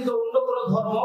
ব্যতীত অন্য কোনো ধর্ম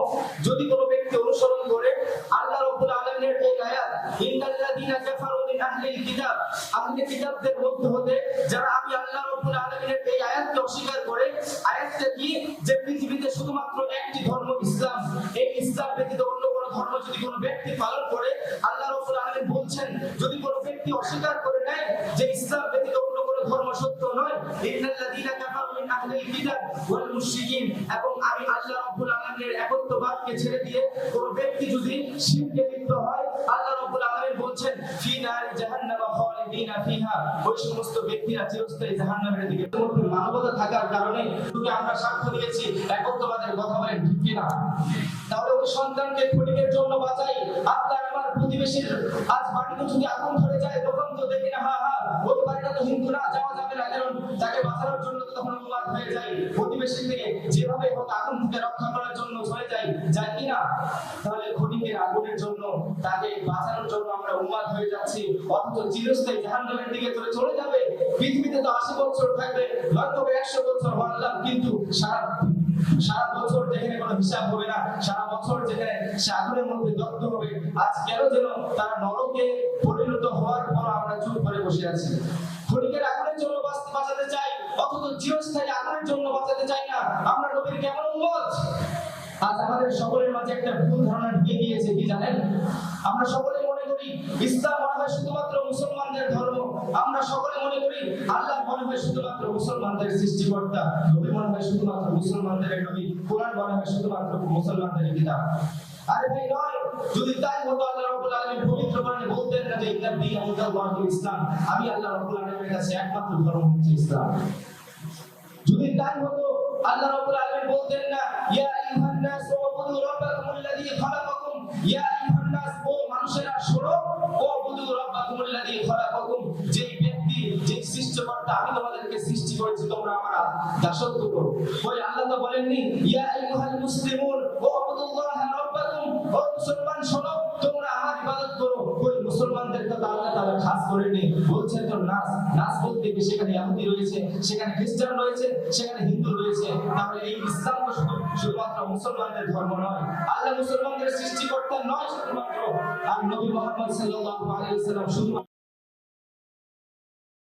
যদি কোনো ব্যক্তি অনুসরণ করে, আল্লাহ রাব্বুল আলামিনের এই আয়াত ইন্নাল্লাযীনা কাফারু মিন আহলিল কিতাব, আহলে কিতাবদের মধ্যে হতে যারা আমি আল্লাহ রাব্বুল আলামিনের এই আয়াতকে অস্বীকার করে, আয়াতটা কি যে পৃথিবীতে শুধুমাত্র একটি ধর্ম ইসলাম, এই ইসলাম ব্যতীত অন্য কোনো ধর্ম যদি কোনো ব্যক্তি পালন করে, আল্লাহ রাব্বুল আলামিন বলছেন যদি কোনো ব্যক্তি অস্বীকার করে নেয় যে ইসলাম ব্যতীত অন্য কোনো ধর্ম সত্য নয়, ইন্নাল্লাযীনা কাফারু মিন আহলিল কিতাব ওয়াল মুশরিকিন, এবং আমি আল্লাহ রাব্বুল আলামিনের একত্ববাদকে ছেড়ে দিয়ে কোনো ব্যক্তি যদি শিরকে লিপ্ত হয়, আল্লাহ রাব্বুল আলামিন বলছেন ফি নারি জাহান্নাম খালিদিনা ফিহা, ওই সমস্ত ব্যক্তিরা চিরস্থায়ী জাহান্নামের দিকে। মানবতা থাকার কারণে তুমি আমরা সাক্ষ্য দিয়েছি একত্ববাদের কথা বলেন, ঠিক কি না? তাহলে ওই সন্তানকে ক্ষণিকের জন্য বাঁচাই। আপনার আমার প্রতিবেশীর আজ বাড়িতে যদি আগুন ধরে যায় তখন তো দেখি না হা হা ওই বাড়িটা তো হিন্দু না, যাওয়া যাবে না, কারণ তাকে বাঁচানোর জন্য তো তখন উন্মাদ হয়ে যায়, প্রতিবেশী থেকে যেভাবে হোক আগুন থেকে রক্ষা করার জন্য চলে যাই, যাই কি না? তাহলে ক্ষণিকের আগুনের জন্য তাকে বাঁচানোর জন্য আমরা উন্মাদ হয়ে যাচ্ছি, অথচ চিরস্থায়ী জাহান্নামের দিকে চলে যাবে। পৃথিবীতে তো 80 বছর থাকবে, নয়তো 100 বছর বললাম, কিন্তু সারা বছর যেখানে কোনো হিসাব হবে না, সারা বছর যেখানে সে আগুনের মধ্যে দগ্ধ হবে, আজ কেন যেন তারা নরকে পরিণত হওয়ার পর আমরা চুপ করে বসে আছি। ক্ষণিকের আগুনের জন্য বাঁচাতে চাই, অথচ চিরস্থায়ী আগুনের জন্য বাঁচাতে চাই না। আমরা নবীর কেমন উম্মত! আজ আমাদের সকলের মাঝে একটা ভুল ধারণা ঢুকে গিয়েছে, কি জানেন? আমরা সকলে মনে করি ইসলাম মনে হয় শুধুমাত্র মুসলমানদের ধর্ম, আমরা সকলে মনে করি আল্লাহ মনে হয় শুধুমাত্র মুসলমানদের সৃষ্টিকর্তা, নবী মনে হয় শুধুমাত্র মুসলমানদের নবী, কোরআন মনে হয় শুধুমাত্র মুসলমানদের কিতাব। আরে ভাই নয়, যদি তাই হতো আল্লাহ রাব্বুল আলামিন পবিত্র কোরআনে বলতেন না যে ইন্নাদ দীনা ইনদাল্লাহিল ইসলাম, আমি আল্লাহ রাব্বুল আলামিনের কাছে একমাত্র ধর্ম হচ্ছে ইসলাম। যদি তাই হতো আল্লাহ রাব্বুল আলামিন বলতেন না ইয়া আইয়ুহান নাস উবুদু রাব্বাকুমুল্লাযী খালাকাকুম, ইয়া আইয়ুহান নাস, ও মানুষেরা শোনো, উবুদু রাব্বাকুমুল্লাযী খালাকাকুম, যে ব্যক্তি যে সৃষ্টিকর্তা আমি তোমাদেরকে সৃষ্টি করেছি তোমরা আমার দাসত্ব করো। ওই আল্লাহ তো বলেননি ইয়া আইয়ুহাল মুসলিমুন উবুদুল্লাহা রাব্বাকুম, ও মুসলমান শোনো তোমরা আমার ইবাদত করো। ওই মুসলমানদেরকে তো আল্লাহ তাআলা খাস করেনি, বলছেন তো নাস বলতে কি সেখানে ইহুদি রয়েছে, সেখানে খ্রিস্টান রয়েছে, সেখানে হিন্দু রয়েছে। তাহলে এই ইসলাম তো শুধুমাত্র মুসলমানদের ধর্ম নয়, আল্লাহ মুসলমানদের সৃষ্টিকর্তা নয় শুধুমাত্র, আর নবী মুহাম্মদ সাল্লাল্লাহু আলাইহি ওয়াসাল্লাম শুধু